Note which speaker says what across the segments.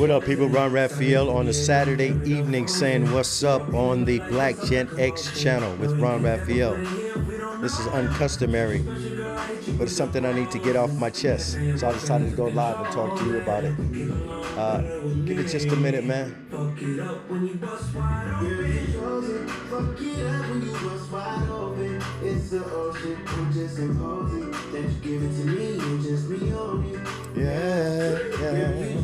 Speaker 1: What up, people? Ron Raphael on a Saturday evening saying what's up on the Black Gen X channel with Ron Raphael. This is uncustomary, but it's something I need to get off my chest. So I decided to go live and talk to you about it. Give it just a minute, man. Yeah, yeah.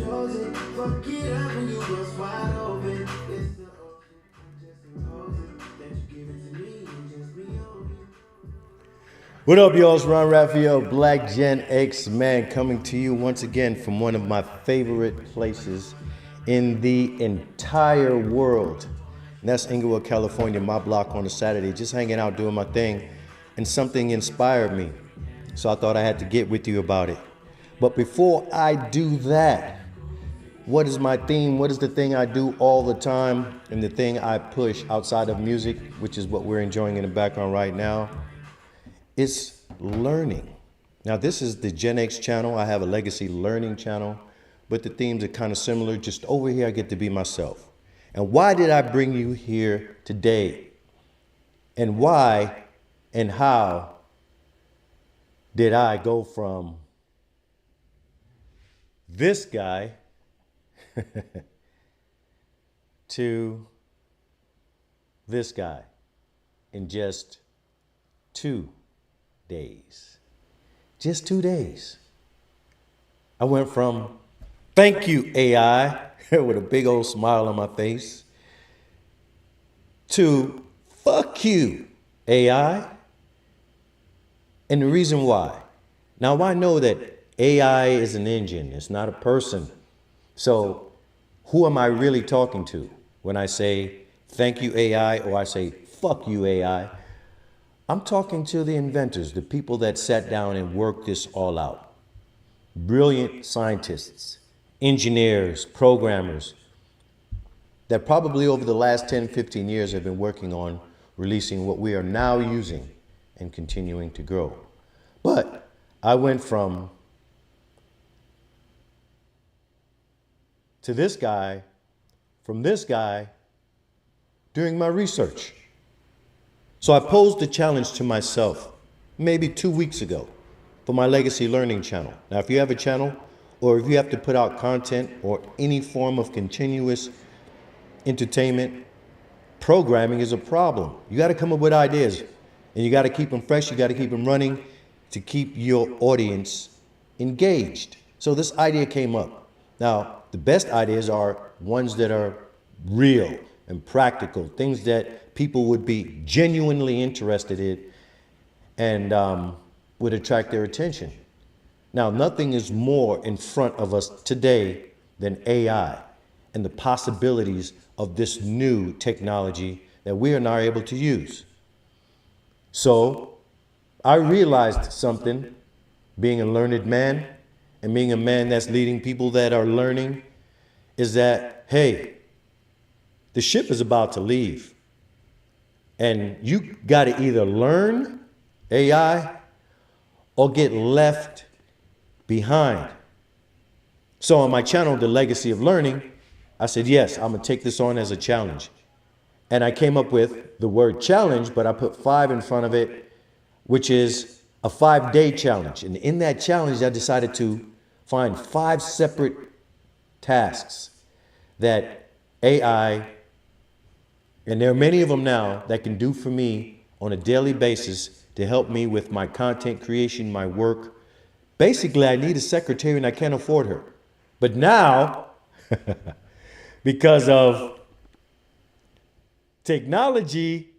Speaker 1: What up, y'all? It's Ron Raphael, Black Gen X man, coming to you once again from one of my favorite places in the entire world. And that's Inglewood, California, my block on a Saturday, just hanging out, doing my thing. And something inspired me. So I thought I had to get with you about it. But before I do that, what is my theme? What is the thing I do all the time and the thing I push outside of music, which is what we're enjoying in the background right now? It's learning. Now, this is the Gen X channel. I have a legacy learning channel, but the themes are kind of similar. Just over here, I get to be myself. And why did I bring you here today? And why and how did I go from this guy to this guy in just 2 days? Just 2 days. I went from thank you AI with a big old smile on my face to fuck you AI. And the reason why. Now I know that AI is an engine, it's not a person. So who am I really talking to when I say thank you AI or I say fuck you AI? I'm talking to the inventors, the people that sat down and worked this all out. Brilliant scientists, engineers, programmers that probably over the last 10, 15 years have been working on releasing what we are now using and continuing to grow. But I went from this guy during my research. So I posed the challenge to myself maybe 2 weeks ago for my Legacy Learning channel. Now, if you have a channel or if you have to put out content or any form of continuous entertainment, programming is a problem. You got to come up with ideas and you got to keep them fresh. You got to keep them running to keep your audience engaged. So this idea came up. Now, the best ideas are ones that are real and practical, things that people would be genuinely interested in and would attract their attention. Now, nothing is more in front of us today than AI and the possibilities of this new technology that we are now able to use. So I realized something, being a learned man and being a man that's leading people that are learning, is that, hey, the ship is about to leave. And you got to either learn AI or get left behind. So on my channel, The Legacy of Learning, I said, yes, I'm going to take this on as a challenge. And I came up with the word challenge, but I put 5 in front of it, which is a 5-day challenge. And in that challenge, I decided to find 5 separate tasks that AI, and there are many of them now, that can do for me on a daily basis to help me with my content creation, my work. Basically, I need a secretary and I can't afford her. But now, because of technology,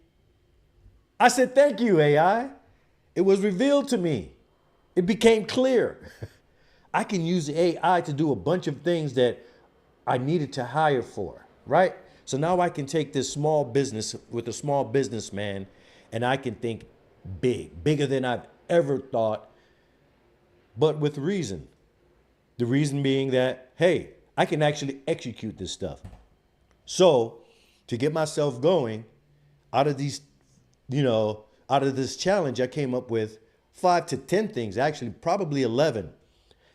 Speaker 1: I said, thank you, AI. It was revealed to me. It became clear. I can use AI to do a bunch of things that I needed to hire for, right? So now I can take this small business with a small businessman and I can think big, bigger than I've ever thought, but with reason. The reason being that, hey, I can actually execute this stuff. So to get myself going out of these, out of this challenge, I came up with 5 to 10 things, actually probably 11.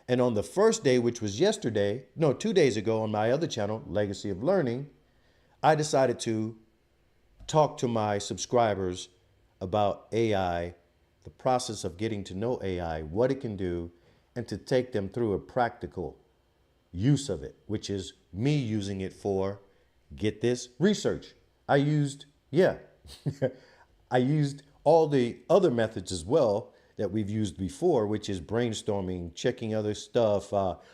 Speaker 1: And on the first day, which was yesterday, no, 2 days ago on my other channel, Legacy of Learning, I decided to talk to my subscribers about AI, the process of getting to know AI, what it can do, and to take them through a practical use of it, which is me using it for, get this, research. I used I used all the other methods as well that we've used before, which is brainstorming, checking other stuff,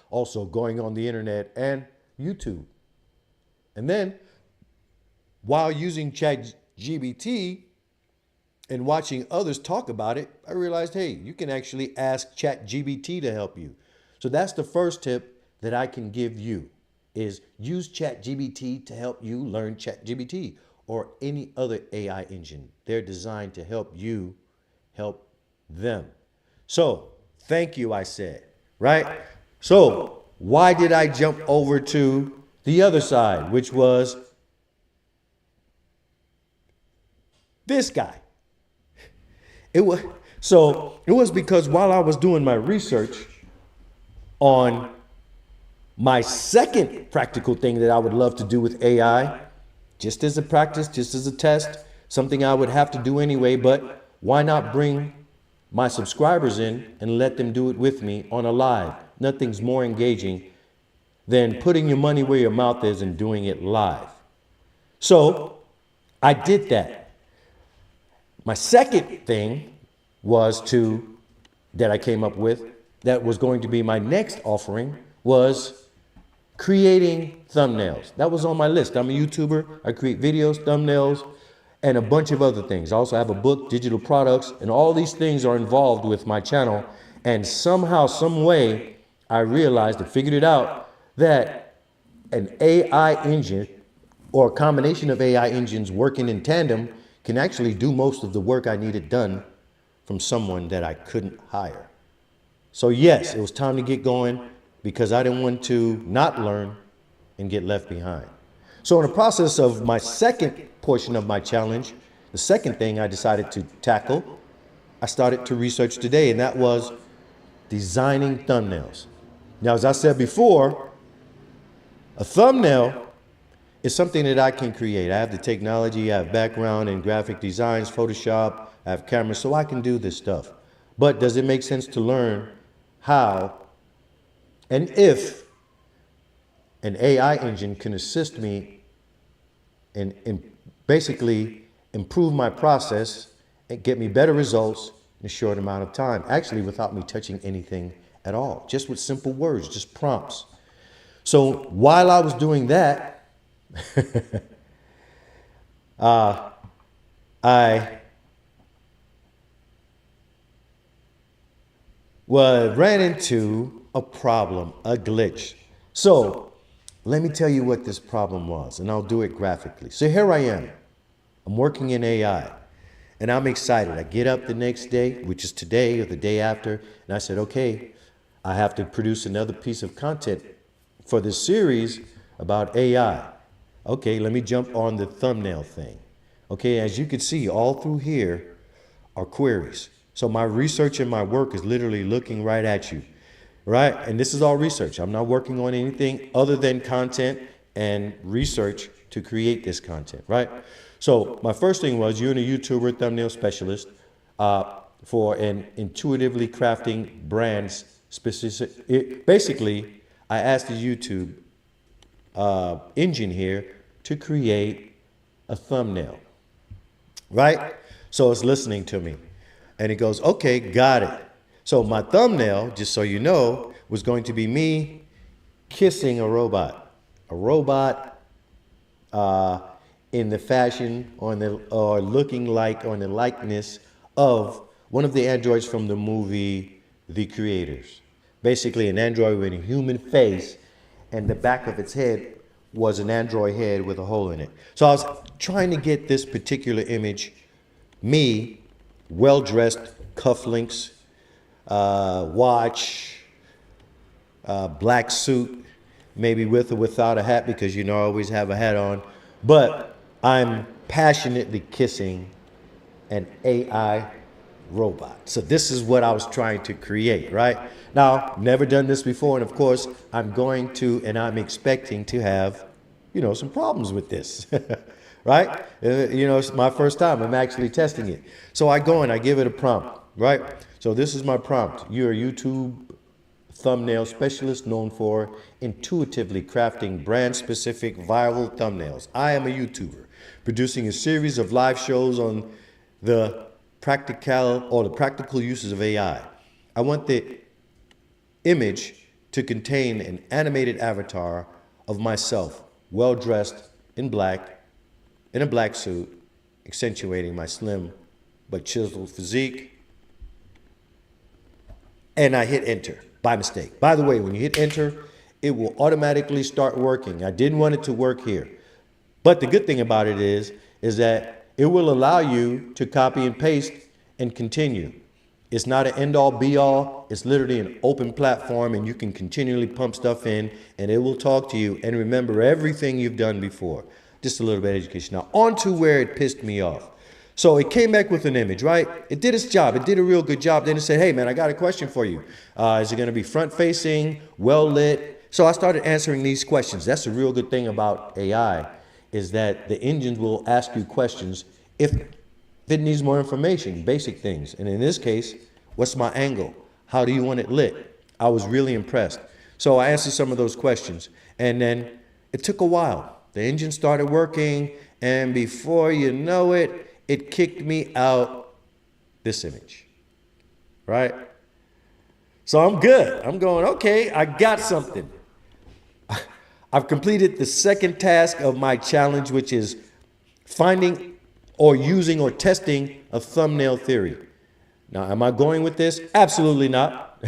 Speaker 1: also going on the internet and YouTube. And then while using ChatGPT and watching others talk about it, I realized, hey, you can actually ask ChatGPT to help you. So that's the first tip that I can give you, is use ChatGPT to help you learn ChatGPT or any other AI engine. They're designed to help you help them. So thank you, I said, right? So why did I jump over to the other side, which was this guy? It was because while I was doing my research on my second practical thing that I would love to do with AI, just as a practice, just as a test, something I would have to do anyway, but why not bring my subscribers in and let them do it with me on a live? Nothing's more engaging than putting your money where your mouth is and doing it live. So I did that. My second thing that I came up with, that was going to be my next offering, was creating thumbnails. That was on my list. I'm a YouTuber. I create videos, thumbnails, and a bunch of other things. I also have a book, digital products, and all these things are involved with my channel. And somehow, some way, I realized and figured it out that an AI engine or a combination of AI engines working in tandem can actually do most of the work I needed done from someone that I couldn't hire. So yes, it was time to get going because I didn't want to not learn and get left behind. So in the process of my second portion of my challenge, the second thing I decided to tackle, I started to research today, and that was designing thumbnails. Now, as I said before, a thumbnail is something that I can create. I have the technology, I have background in graphic designs, Photoshop, I have cameras, so I can do this stuff. But does it make sense to learn how and if an AI engine can assist me in basically improve my process and get me better results in a short amount of time, actually without me touching anything at all, just with simple words, just prompts. So while I was doing that, I ran into a problem, a glitch. So let me tell you what this problem was, and I'll do it graphically. So here I am. I'm working in AI, and I'm excited. I get up the next day, which is today or the day after, and I said, okay, I have to produce another piece of content for this series about AI. Okay, let me jump on the thumbnail thing. Okay, as you can see, all through here are queries. So my research and my work is literally looking right at you, right? And this is all research. I'm not working on anything other than content and research to create this content, right? So my first thing was, you're a YouTuber thumbnail specialist for an intuitively crafting brands specific. Basically, I asked the YouTube engine here to create a thumbnail, right? So it's listening to me. And it goes, okay, got it. So my thumbnail, just so you know, was going to be me kissing a robot. A robot in the fashion or looking like, or in the likeness of one of the androids from the movie The Creators. Basically an android with a human face, and the back of its head was an android head with a hole in it. So I was trying to get this particular image, me, well-dressed, cufflinks, watch, black suit, maybe with or without a hat, because you know I always have a hat on, but I'm passionately kissing an AI robot. So this is what I was trying to create, right? Now, never done this before, and of course, I'm going to, and I'm expecting to have, some problems with this, right? It's my first time. I'm actually testing it. So I go and I give it a prompt, right? So this is my prompt. You're a YouTube thumbnail specialist known for intuitively crafting brand-specific viral thumbnails. I am a YouTuber producing a series of live shows on the practical uses of AI. I want the image to contain an animated avatar of myself, well dressed in a black suit, accentuating my slim but chiseled physique. And I hit enter by mistake. By the way, when you hit enter, it will automatically start working. I didn't want it to work here. But the good thing about it is that it will allow you to copy and paste and continue. It's not an end-all be-all. It's literally an open platform, and you can continually pump stuff in, and it will talk to you and remember everything you've done before. Just a little bit of education. Now, on to where it pissed me off. So it came back with an image, right? It did its job. It did a real good job. Then it said, hey, man, I got a question for you. Is it going to be front-facing, well-lit? So I started answering these questions. That's the real good thing about AI, is that the engines will ask you questions if it needs more information, basic things. And in this case, what's my angle? How do you want it lit? I was really impressed. So I answered some of those questions. And then it took a while. The engine started working. And before you know it, it kicked me out this image, right? So I'm good. I'm going, okay, I got something. I've completed the second task of my challenge, which is finding or using or testing a thumbnail theory. Now, am I going with this? Absolutely not.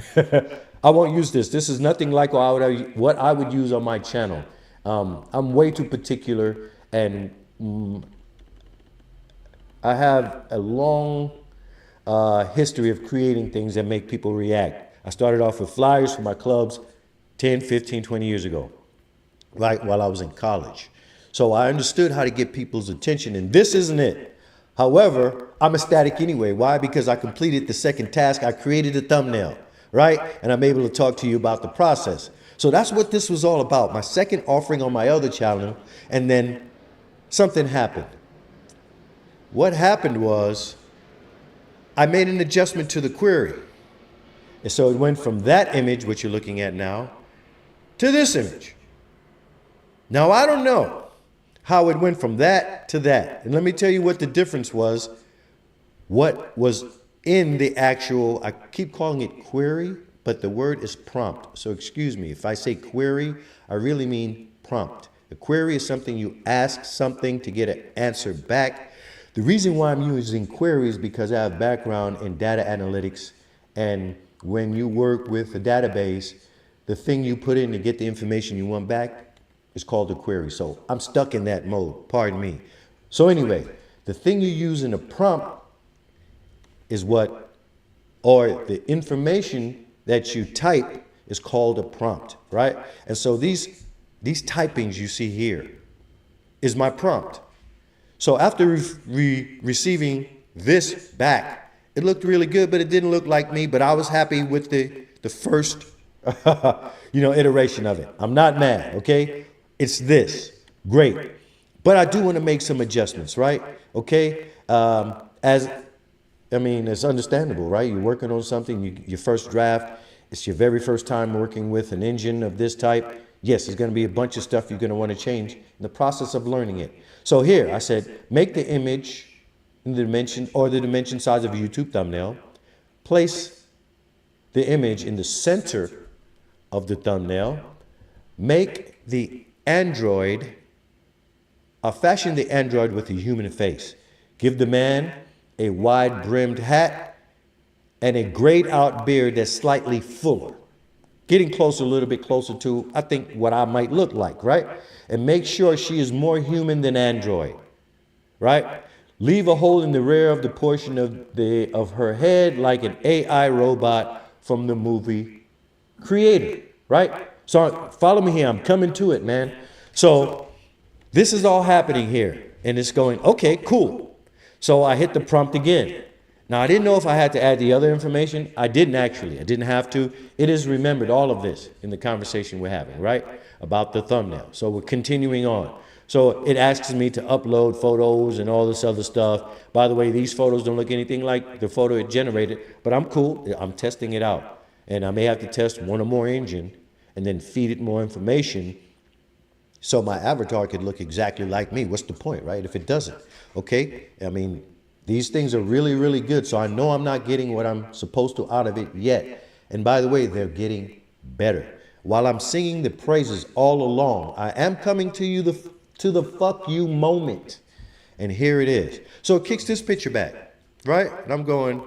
Speaker 1: I won't use this. This is nothing like what I would use on my channel. I'm way too particular, and I have a long history of creating things that make people react. I started off with flyers for my clubs 10, 15, 20 years ago, right while I was in college. So I understood how to get people's attention, and this isn't it. However, I'm ecstatic anyway. Why? Because I completed the second task. I created a thumbnail, right? And I'm able to talk to you about the process. So that's what this was all about. My second offering on my other channel, and then something happened. What happened was I made an adjustment to the query. And so it went from that image, which you're looking at now, to this image. Now, I don't know how it went from that to that. And let me tell you what the difference was. What was in the actual, I keep calling it query, but the word is prompt. So excuse me, if I say query, I really mean prompt. A query is something you ask something to get an answer back. The reason why I'm using queries is because I have background in data analytics, and when you work with a database, the thing you put in to get the information you want back is called a query. So I'm stuck in that mode, pardon me. So anyway, the thing you use in a prompt is or the information that you type is called a prompt, right? And so these typings you see here is my prompt. So after receiving this back, it looked really good, but it didn't look like me, but I was happy with the first iteration of it. I'm not mad, okay? It's this, great. But I do want to make some adjustments, right? Okay, it's understandable, right? You're working on something, your first draft, it's your very first time working with an engine of this type. Yes, there's going to be a bunch of stuff you're going to want to change in the process of learning it. So here, I said, make the image in the dimension size of a YouTube thumbnail. Place the image in the center of the thumbnail. Make the Android, fashion the Android with a human face. Give the man a wide-brimmed hat and a grayed-out beard that's slightly fuller. Getting closer, a little bit closer to, I think, what I might look like, right? And make sure she is more human than Android, right? Leave a hole in the rear of the portion of her head like an AI robot from the movie Creator, right? So follow me here. I'm coming to it, man. So this is all happening here. And it's going, okay, cool. So I hit the prompt again. Now, I didn't know if I had to add the other information. I didn't actually. I didn't have to. It is remembered all of this in the conversation we're having, right? About the thumbnail. So we're continuing on. So it asks me to upload photos and all this other stuff. By the way, these photos don't look anything like the photo it generated, but I'm cool. I'm testing it out. And I may have to test one or more engine and then feed it more information so my avatar could look exactly like me. What's the point, right? If it doesn't, okay? I mean, these things are really, really good. So I know I'm not getting what I'm supposed to out of it yet. And by the way, they're getting better. While I'm singing the praises all along, I am coming to you to the fuck you moment. And here it is. So it kicks this picture back, right? And I'm going,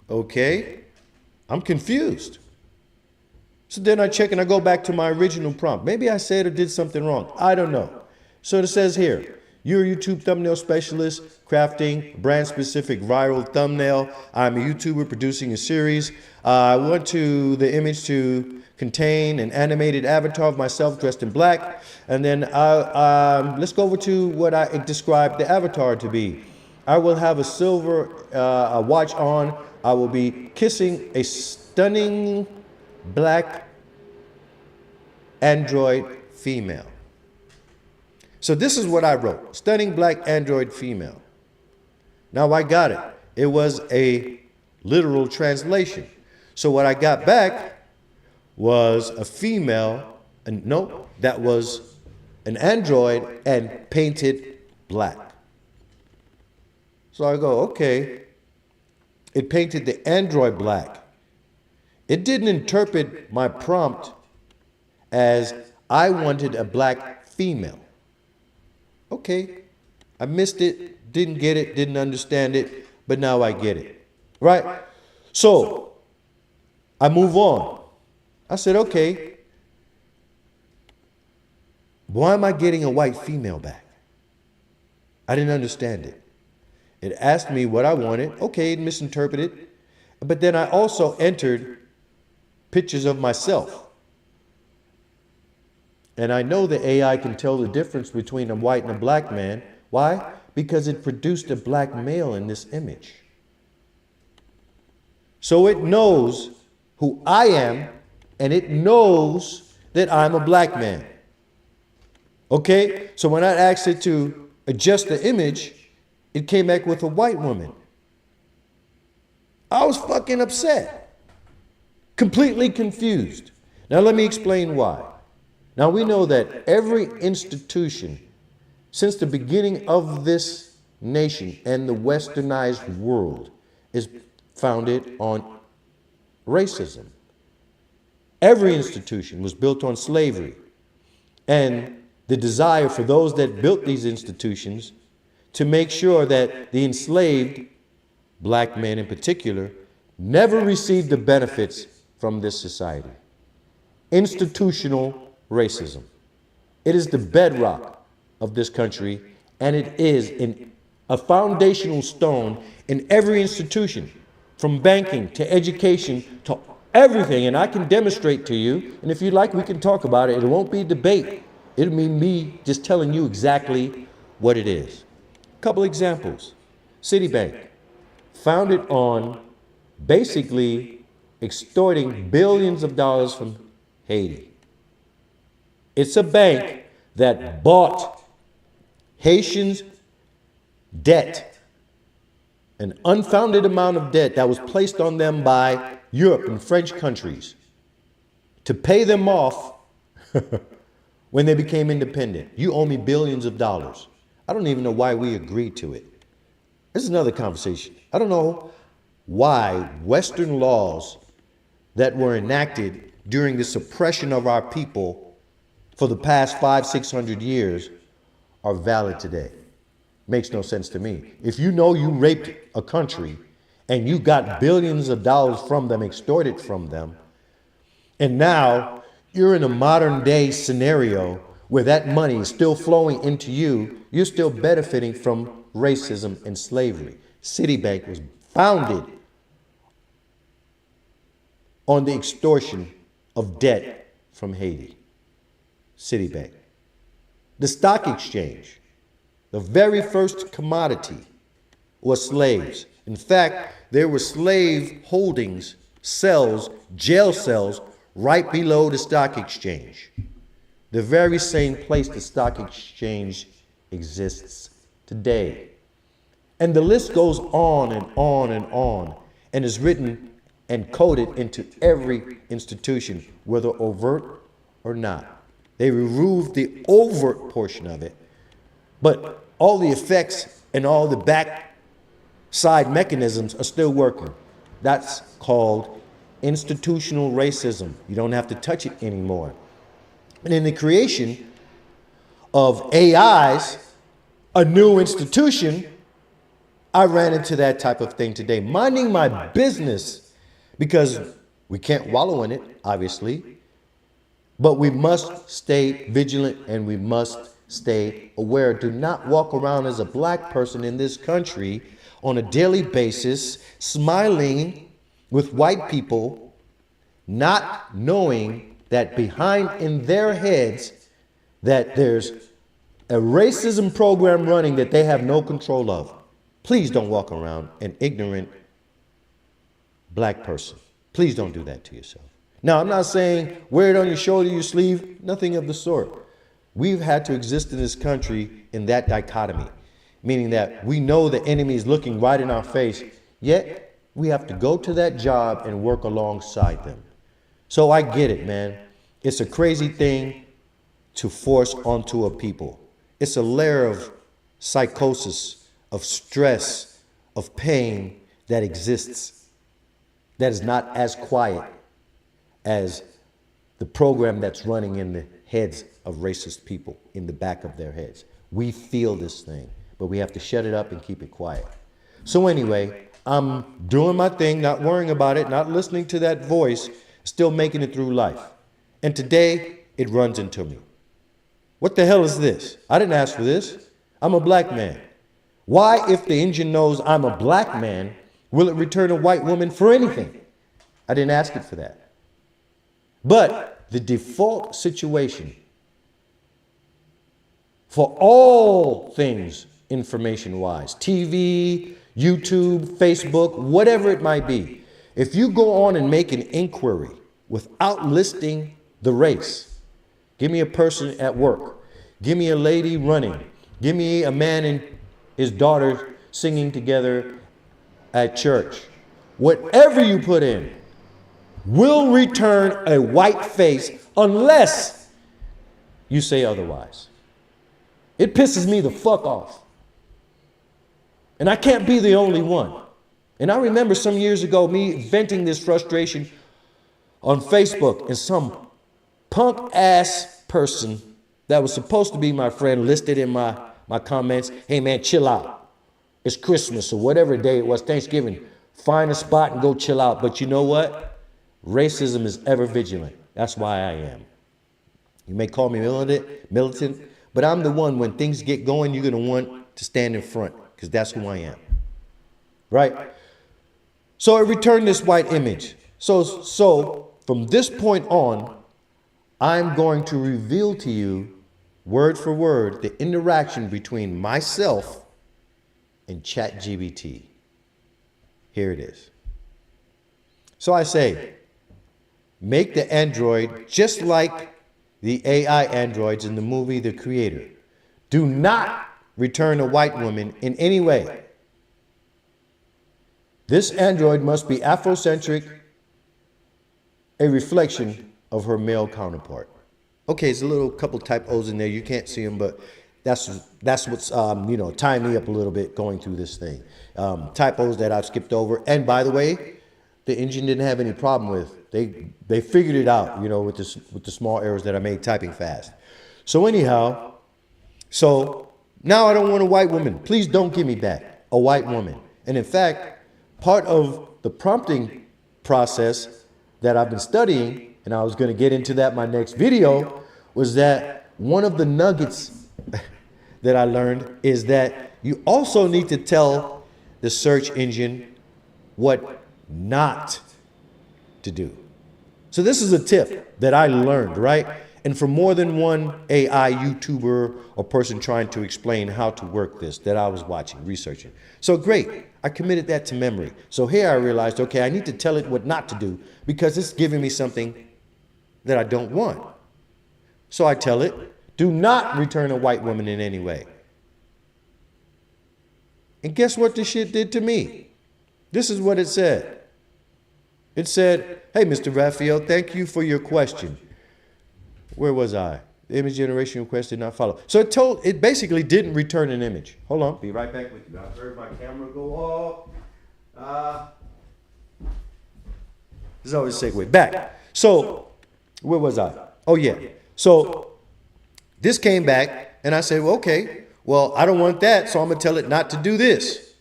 Speaker 1: okay, I'm confused. So then I check and I go back to my original prompt. Maybe I said or did something wrong. I don't know. So it says here, you're a YouTube thumbnail specialist, crafting brand-specific viral thumbnail. I'm a YouTuber producing a series. I want the image to contain an animated avatar of myself dressed in black. And then let's go over to what I described the avatar to be. I will have a silver watch on. I will be kissing a stunning black android female. So this is what I wrote. Stunning black android female. Now I got it. It was a literal translation. So what I got back was a female, that was an android and painted black. So I go, okay. It painted the android black. It didn't interpret my prompt as I wanted a black female. Okay, I missed it, didn't get it, didn't understand it, but now I get it, right? So I move on. I said, okay, why am I getting a white female back? I didn't understand it. It asked me what I wanted. Okay, it misinterpreted. But then I also entered pictures of myself. And I know the AI can tell the difference between a white and a black man. Why? Because it produced a black male in this image. So it knows who I am, and it knows that I'm a black man. Okay? So when I asked it to adjust the image, it came back with a white woman. I was fucking upset. Completely confused. Now let me explain why. Now we know that every institution since the beginning of this nation and the westernized world is founded on racism. Every institution was built on slavery and the desire for those that built these institutions to make sure that the enslaved, black men in particular, never received the benefits from this society. Institutional racism. It is the bedrock of this country, and it is a foundational stone in every institution, from banking to education to everything. And I can demonstrate to you, and if you like, we can talk about it. It won't be a debate. It'll be me just telling you exactly what it is. A couple examples. Citibank, founded on basically extorting billions of dollars from Haiti. It's a bank that bought Haitians' debt, an unfounded amount of debt that was placed on them by Europe and French countries to pay them off when they became independent. You owe me billions of dollars. I don't even know why we agreed to it. This is another conversation. I don't know why Western laws that were enacted during the suppression of our people for the past 500-600 years are valid today. Makes no sense to me. If you know you raped a country and you got billions of dollars from them, extorted from them, and now you're in a modern day scenario where that money is still flowing into you, you're still benefiting from racism and slavery. Citibank was founded on the extortion of debt from Haiti. Citibank. The stock exchange, the very first commodity was slaves. In fact, there were slave holdings, cells, jail cells, right below the stock exchange. The very same place the stock exchange exists today. And the list goes on and on and on, and is written and coded into every institution, whether overt or not. They removed the overt portion of it, but all the effects and all the backside mechanisms are still working. That's called institutional racism. You don't have to touch it anymore. And in the creation of AIs, a new institution, I ran into that type of thing today, minding my business, because we can't wallow in it, obviously, but we must stay vigilant and we must stay aware. Do not walk around as a black person in this country on a daily basis, smiling with white people, not knowing that behind in their heads that there's a racism program running that they have no control of. Please don't walk around an ignorant black person. Please don't do that to yourself. Now, I'm not saying wear it on your shoulder, your sleeve, nothing of the sort. We've had to exist in this country in that dichotomy, meaning that we know the enemy is looking right in our face, yet we have to go to that job and work alongside them. So I get it, man. It's a crazy thing to force onto a people. It's a layer of psychosis, of stress, of pain that exists, that is not as quiet as the program that's running in the heads of racist people, in the back of their heads. We feel this thing, but we have to shut it up and keep it quiet. So anyway, I'm doing my thing, not worrying about it, not listening to that voice, still making it through life. And today, it runs into me. What the hell is this? I didn't ask for this. I'm a black man. Why, if the engine knows I'm a black man, will it return a white woman for anything? I didn't ask it for that. But the default situation for all things information-wise, TV, YouTube, Facebook, whatever it might be, if you go on and make an inquiry without listing the race, give me a person at work, give me a lady running, give me a man and his daughter singing together at church, whatever you put in will return a white face unless you say otherwise. It pisses me the fuck off. And I can't be the only one. And I remember some years ago me venting this frustration on Facebook, and some punk ass person that was supposed to be my friend listed in my comments, hey man, chill out. It's Christmas or whatever day it was, Thanksgiving. Find a spot and go chill out. But you know what? Racism is ever vigilant. That's why I am. You may call me militant, but I'm the one, when things get going, you're going to want to stand in front, because that's who I am. Right? So it returned this white image. So from this point on, I'm going to reveal to you, word for word, the interaction between myself and ChatGPT. Here it is. So I say, make the android just like the AI androids in the movie The Creator. Do not return a white woman in any way. This android must be Afrocentric, a reflection of her male counterpart. Okay, there's a little couple typos in there. You can't see them, but that's what's tying me up a little bit going through this thing. Typos that I've skipped over. And by the way, the engine didn't have any problem with. They figured it out, with the small errors that I made typing fast. So anyhow, so now I don't want a white woman. Please don't give me that, a white woman. And in fact, part of the prompting process that I've been studying, and I was going to get into that in my next video, was that one of the nuggets that I learned is that you also need to tell the search engine what not to do. So this is a tip that I learned, right? And from more than one AI YouTuber or person trying to explain how to work this that I was watching, researching. So great. I committed that to memory. So here I realized, okay, I need to tell it what not to do because it's giving me something that I don't want. So I tell it, do not return a white woman in any way. And guess what this shit did to me? This is what it said. It said, hey, Mr. Raphael, thank you for your question. Where was I? The image generation request did not follow. So it basically didn't return an image. Hold on. Be right back with you. I heard my camera go off. This is always a segue. Back. So, where was I? Oh, yeah. So, this came back, and I said, well, okay, well, I don't want that, so I'm going to tell it not to do this.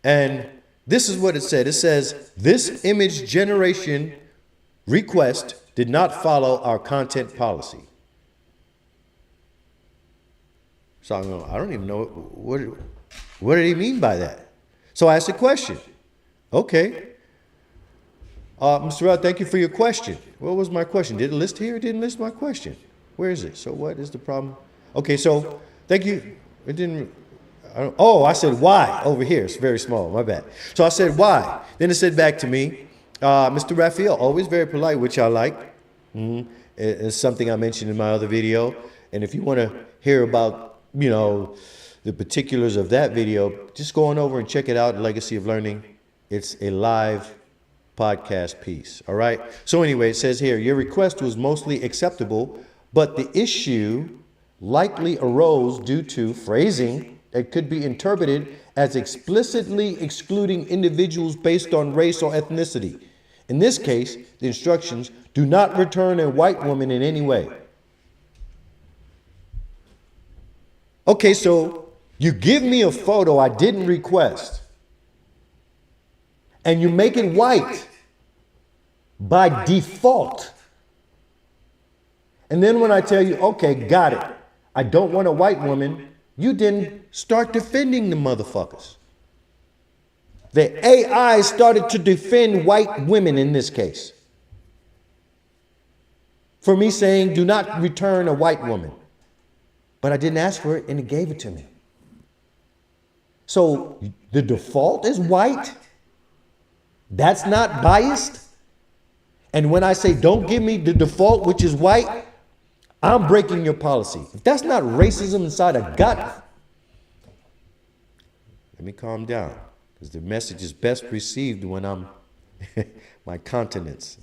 Speaker 1: And this is what it said. It says, this image generation request did not follow our content policy. So I'm going, I don't even know, what did he mean by that? So I asked a question. Okay. Mr. Rod, thank you for your question. What was my question? Did it list here? It didn't list my question. Where is it? So what is the problem? Okay, so thank you. It didn't, I said why over here. It's very small, my bad. So I said why. Then it said back to me, Mr. Raphael, always very polite, which I like. It's something I mentioned in my other video. And if you want to hear about, you know, the particulars of that video, just go on over and check it out, Legacy of Learning. It's a live podcast piece, all right? So anyway, it says here, your request was mostly acceptable, but the issue likely arose due to phrasing that could be interpreted as explicitly excluding individuals based on race or ethnicity. In this case, the instructions do not return a white woman in any way. Okay, so you give me a photo I didn't request, and you make it white by default. And then when I tell you, okay, got it, I don't want a white woman, you then start defending the motherfuckers. The AI started to defend white women in this case. For me saying, do not return a white woman. But I didn't ask for it, and it gave it to me. So the default is white. That's not biased. And when I say don't give me the default, which is white, I'm breaking your policy. If that's not racism inside a gut, let me calm down, because the message is best received when I'm my continence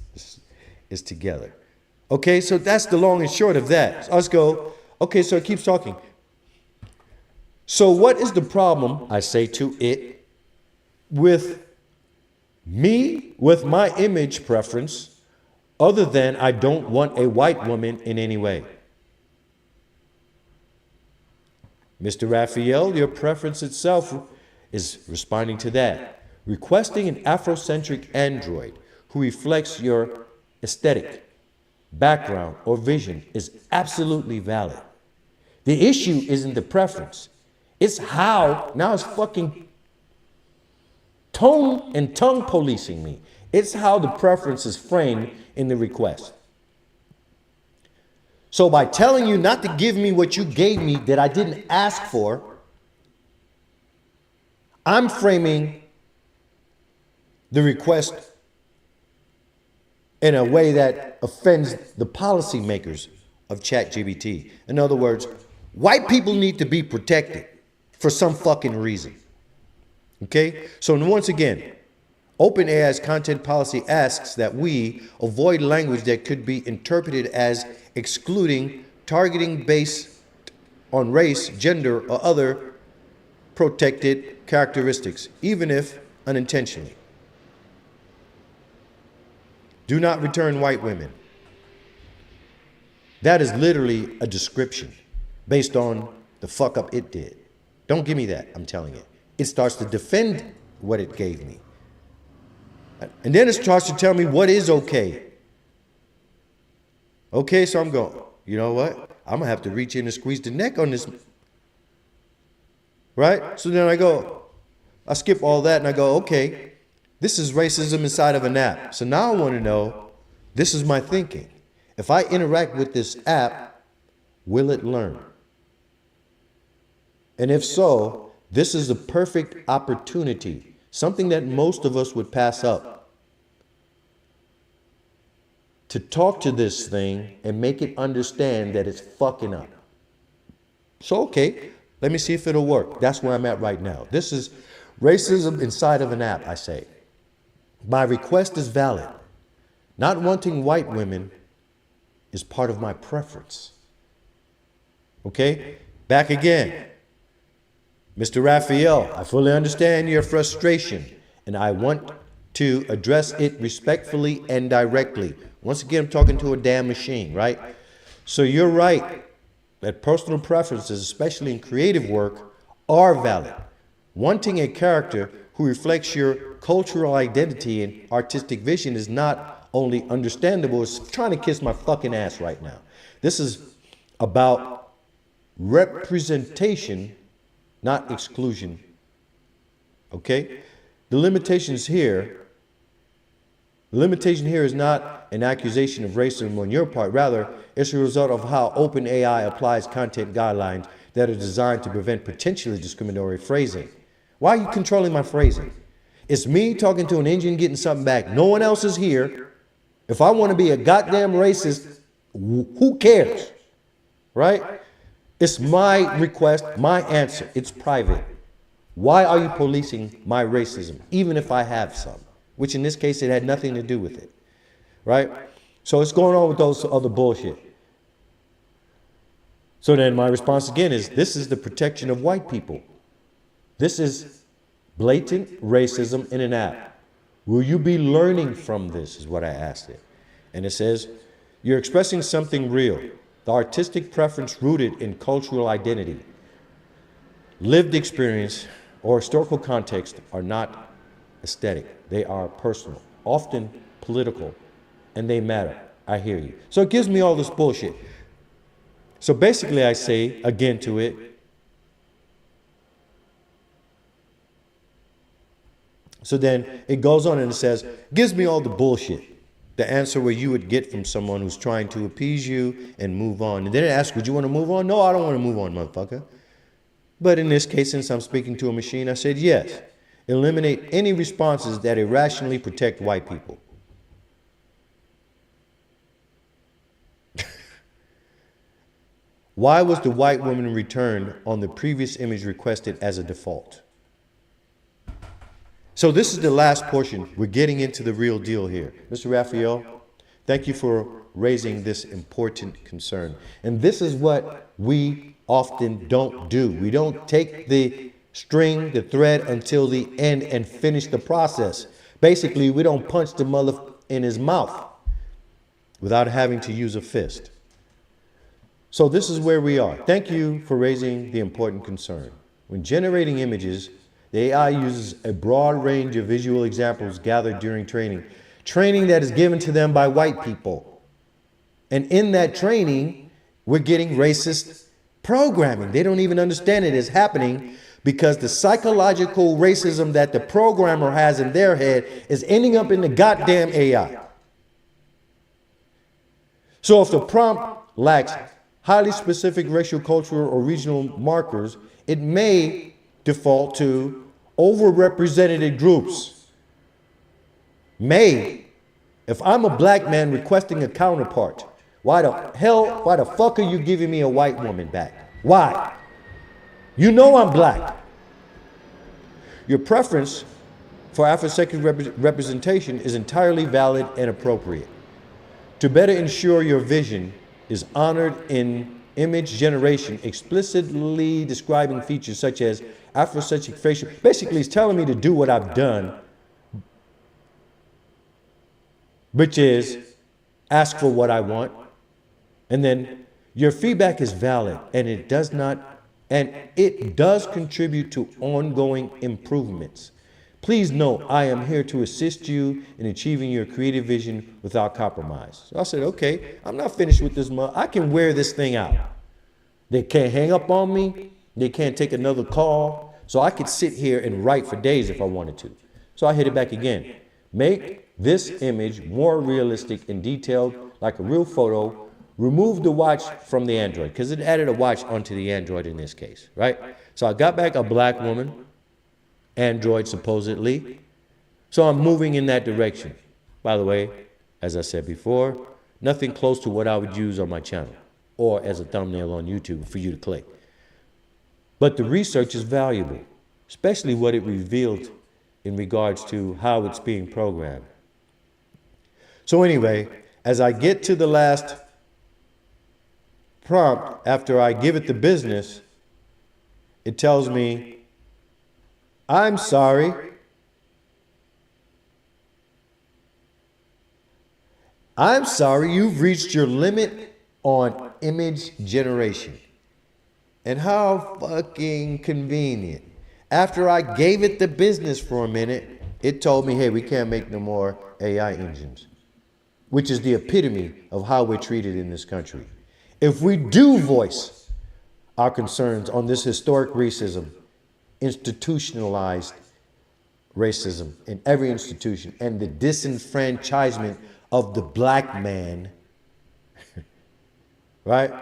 Speaker 1: is together. Okay, so that's the long and short of that. So let's go. Okay, so it keeps talking. So what is the problem, I say to it, with me, with my image preference, other than I don't want a white woman in any way? Mr. Raphael, your preference itself is responding to that. Requesting an Afrocentric android who reflects your aesthetic, background, or vision is absolutely valid. The issue isn't the preference. It's how, now it's fucking tone and tongue policing me. It's how the preference is framed in the request. So by telling you not to give me what you gave me that I didn't ask for, I'm framing the request in a way that offends the policymakers of ChatGPT. In other words, white people need to be protected for some fucking reason. Okay? So once again, OpenAI's content policy asks that we avoid language that could be interpreted as excluding, targeting based on race, gender, or other protected characteristics, even if unintentionally. Do not return white women. That is literally a description based on the fuck up it did. Don't give me that, I'm telling you. It starts to defend what it gave me. And then it starts to tell me what is okay. Okay, so I'm going, you know what? I'm going to have to reach in and squeeze the neck on this. Right? So then I skip all that and I go, okay, this is racism inside of an app. So now I want to know, this is my thinking. If I interact with this app, will it learn? And if so, this is the perfect opportunity something that most of us would pass up, to talk to this thing and make it understand that it's fucking up. So, okay, let me see if it'll work. That's where I'm at right now. This is racism inside of an app, I say. My request is valid. Not wanting white women is part of my preference. Okay? Back again. Mr. Raphael, I fully understand your frustration, and I want to address it respectfully and directly. Once again, I'm talking to a damn machine, right? So you're right that personal preferences, especially in creative work, are valid. Wanting a character who reflects your cultural identity and artistic vision is not only understandable, it's trying to kiss my fucking ass right now. This is about representation, not exclusion. Okay? The limitation here is not an accusation of racism on your part. Rather, it's a result of how OpenAI applies content guidelines that are designed to prevent potentially discriminatory phrasing. Why are you controlling my phrasing? It's me talking to an engine getting something back. No one else is here. If I want to be a goddamn racist, who cares? Right? It's my request, my answer. It's private. Why are you policing my racism, even if I have some? Which in this case, it had nothing to do with it. Right? So it's going on with those other bullshit. So then my response again is, this is the protection of white people. This is blatant racism in an app. Will you be learning from this, is what I asked it. And it says, you're expressing something real. The artistic preference rooted in cultural identity, lived experience, or historical context are not aesthetic. They are personal, often political, and they matter. I hear you. So it gives me all this bullshit. So basically I say, again to it, so then it goes on and it says, gives me all the bullshit. The answer where you would get from someone who's trying to appease you and move on. And then it asks, would you want to move on? No, I don't want to move on, motherfucker. But in this case, since I'm speaking to a machine, I said yes. Eliminate any responses that irrationally protect white people. Why was the white woman returned on the previous image requested as a default? So this is the last portion. We're getting into the real deal here. Mr. Raphael, thank you for raising this important concern. And this is what we often don't do. We don't take the string, the thread until the end and finish the process. Basically, we don't punch the mother in his mouth without having to use a fist. So this is where we are. Thank you for raising the important concern. When generating images, the AI uses a broad range of visual examples gathered during training that is given to them by white people. And in that training, we're getting racist programming. They don't even understand it is happening because the psychological racism that the programmer has in their head is ending up in the goddamn AI. So if the prompt lacks highly specific racial, cultural, or regional markers, it may default to overrepresented groups. May. If I'm a black man requesting a counterpart, why the fuck are you giving me a white woman back? Why? You know I'm black. Your preference for Afro-sexual representation is entirely valid and appropriate. To better ensure your vision is honored in image generation, explicitly describing features such as Afrocentric facial. Basically, it's telling me to do what I've done, which is ask for what I want. And then your feedback is valid and it does contribute to ongoing improvements. Please know I am here to assist you in achieving your creative vision without compromise. So I said, okay, I'm not finished with this month. I can wear this thing out. They can't hang up on me. They can't take another call. So I could sit here and write for days if I wanted to. So I hit it back again. Make this image more realistic and detailed like a real photo. Remove the watch from the Android because it added a watch onto the Android in this case, right? So I got back a black woman Android supposedly. So I'm moving in that direction. By the way, as I said before, nothing close to what I would use on my channel or as a thumbnail on YouTube for you to click. But the research is valuable, especially what it revealed in regards to how it's being programmed. So anyway, as I get to the last prompt, after I give it the business, it tells me, I'm sorry. I'm sorry, you've reached your limit on image generation. And how fucking convenient. After I gave it the business for a minute, it told me, hey, we can't make no more AI engines, which is the epitome of how we're treated in this country. If we do voice our concerns on this historic racism, institutionalized racism in every institution, and the disenfranchisement of the black man, right?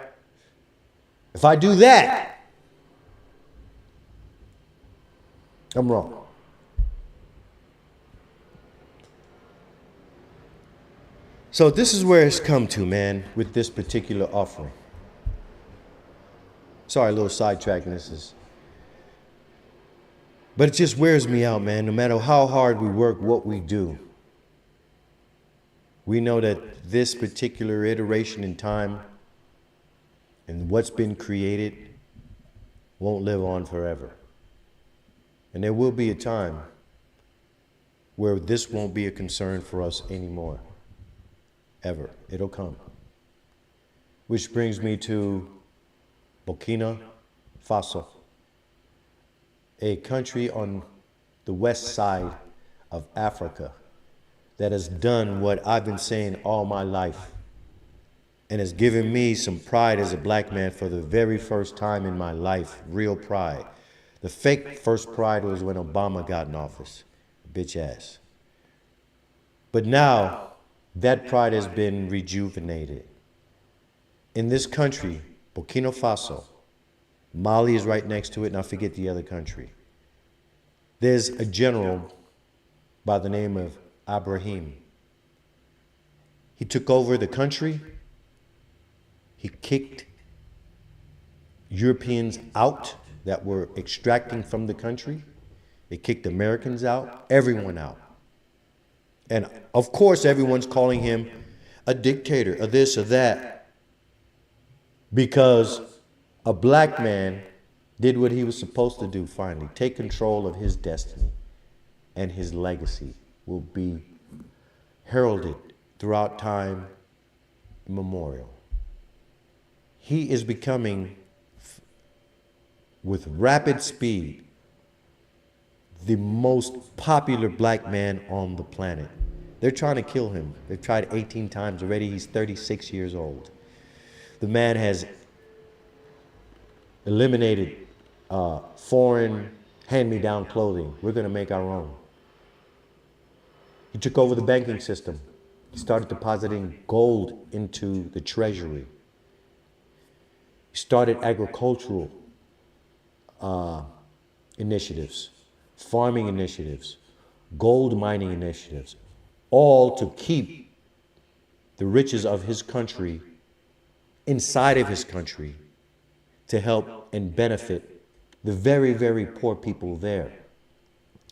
Speaker 1: If I do that, I'm wrong. So this is where it's come to, man, with this particular offering. Sorry, a little sidetrack in this. But it just wears me out, man. No matter how hard we work, what we do, we know that this particular iteration in time and what's been created won't live on forever. And there will be a time where this won't be a concern for us anymore. Ever. It'll come. Which brings me to Burkina Faso, a country on the west side of Africa that has done what I've been saying all my life and has given me some pride as a black man for the very first time in my life, real pride. The fake first pride was when Obama got in office, bitch ass. But now that pride has been rejuvenated. In this country, Burkina Faso, Mali is right next to it, and I forget the other country. There's a general by the name of Ibrahim. He took over the country. He kicked Europeans out that were extracting from the country. They kicked Americans out, everyone out. And of course, everyone's calling him a dictator, a this or that, because a black man did what he was supposed to do finally, take control of his destiny, and his legacy will be heralded throughout time immemorial. He is becoming, with rapid speed, the most popular black man on the planet. They're trying to kill him. They've tried 18 times already. He's 36 years old. The man has eliminated foreign hand-me-down clothing. We're going to make our own. He took over the banking system. He started depositing gold into the treasury. He started agricultural initiatives, farming initiatives, gold mining initiatives, all to keep the riches of his country inside of his country to help and benefit the very, very poor people there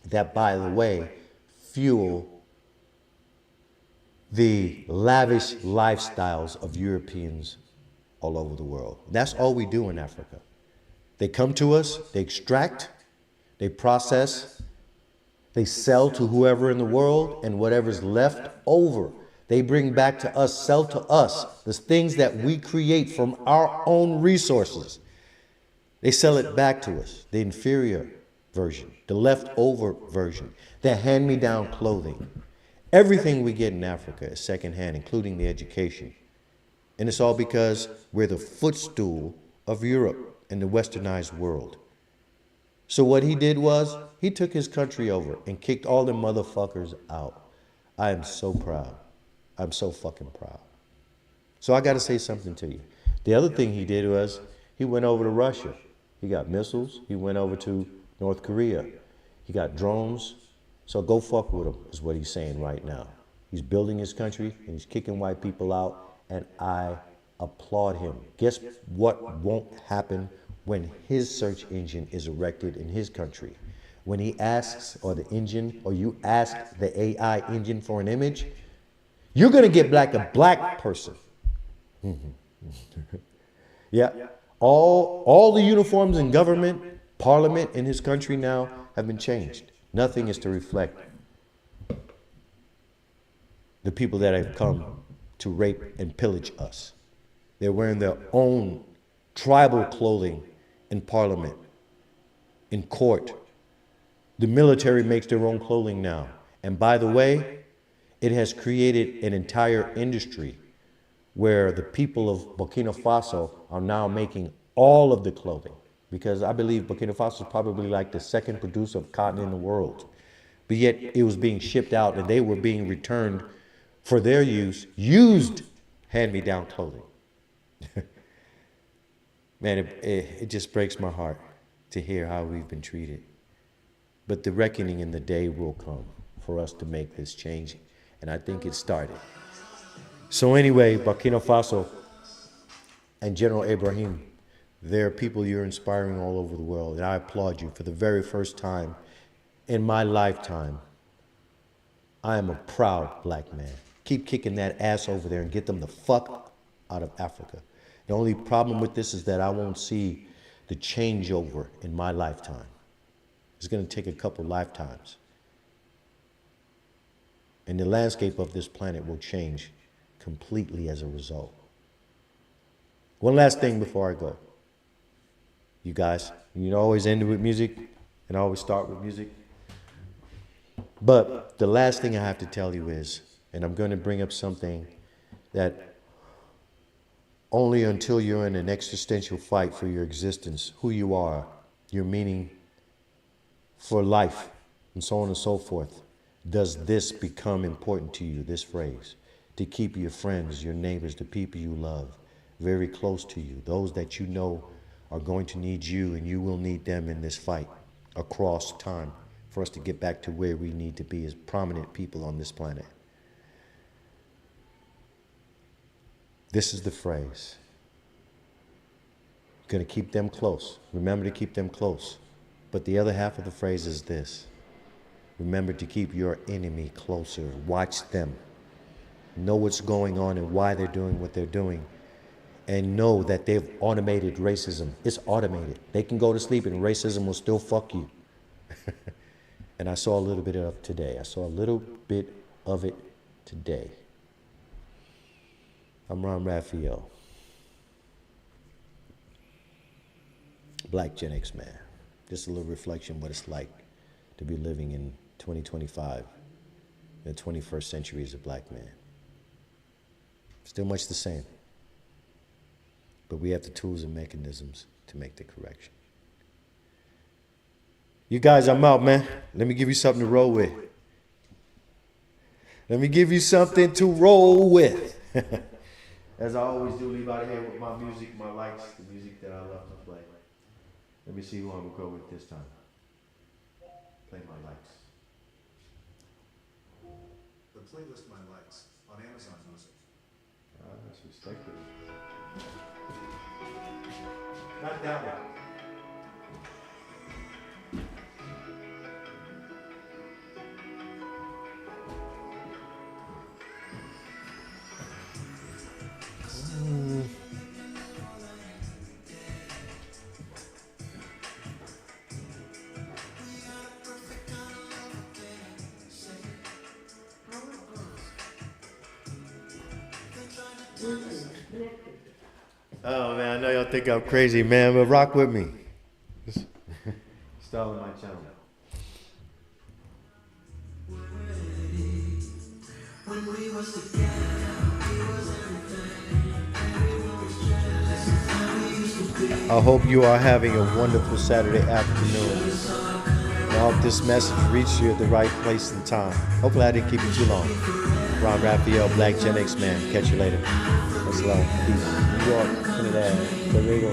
Speaker 1: that, by the way, fuel the lavish lifestyles of Europeans all over the world. That's all we do in Africa. They come to us, they extract, they process, they sell to whoever in the world, and whatever's left over, they bring back to us, sell to us, the things that we create from our own resources. They sell it back to us, the inferior version, the leftover version, the hand-me-down clothing. Everything we get in Africa is secondhand, including the education. And it's all because we're the footstool of Europe and the westernized world. So what he did was, he took his country over and kicked all the motherfuckers out. I am so proud. I'm so fucking proud. So I got to say something to you. The other thing he did was, he went over to Russia. He got missiles. He went over to North Korea. He got drones. So go fuck with him, is what he's saying right now. He's building his country and he's kicking white people out, and I applaud him. Guess what won't happen when his search engine is erected in his country? When he asks, or the engine, or you ask the AI engine for an image, you're gonna get back a black person. Yeah, all the uniforms in government, parliament in his country now have been changed. Nothing is to reflect the people that have come to rape and pillage us. They're wearing their own tribal clothing in parliament, in court. The military makes their own clothing now. And by the way, it has created an entire industry where the people of Burkina Faso are now making all of the clothing. Because I believe Burkina Faso is probably like the second producer of cotton in the world. But yet it was being shipped out and they were being returned for their use, used hand-me-down clothing. Man, it just breaks my heart to hear how we've been treated. But the reckoning in the day will come for us to make this change. And I think it started. So anyway, Burkina Faso and General Ibrahim, there are people you're inspiring all over the world, and I applaud you. For the very first time in my lifetime, I am a proud black man. Keep kicking that ass over there and get them the fuck out of Africa. The only problem with this is that I won't see the changeover in my lifetime. It's going to take a couple lifetimes. And the landscape of this planet will change completely as a result. One last thing before I go. You guys, you always end it with music, and I always start with music. But the last thing I have to tell you is, and I'm going to bring up something that only until you're in an existential fight for your existence, who you are, your meaning for life, and so on and so forth, does this become important to you, this phrase, to keep your friends, your neighbors, the people you love, very close to you, those that you know are going to need you and you will need them in this fight across time for us to get back to where we need to be as prominent people on this planet. This is the phrase. You're going to keep them close. Remember to keep them close. But the other half of the phrase is this. Remember to keep your enemy closer. Watch them. Know what's going on and why they're doing what they're doing. And know that they've automated racism. It's automated. They can go to sleep and racism will still fuck you. And I saw a little bit of it today. I saw a little bit of it today. I'm Ron Raphael. Black Gen X man. Just a little reflection of what it's like to be living in 2025, in the 21st century as a black man. Still much the same. But we have the tools and mechanisms to make the correction. You guys, I'm out, man. Let me give you something to roll with. Let me give you something to roll with. As I always do, leave out of here with my music, my likes, the music that I love to play. Let me see who I'm going to go with this time. Play my likes.
Speaker 2: The playlist My Likes on Amazon Music.
Speaker 1: That's respectable. Not that one. Oh man, I know y'all think I'm crazy, man, but rock with me. Start with my channel. I hope you are having a wonderful Saturday afternoon. I hope this message reached you at the right place and time. Hopefully I didn't keep you too long. Ron Raphael, Black Gen X man. Catch you later. Much love. Peace. New York, Trinidad, Laredo.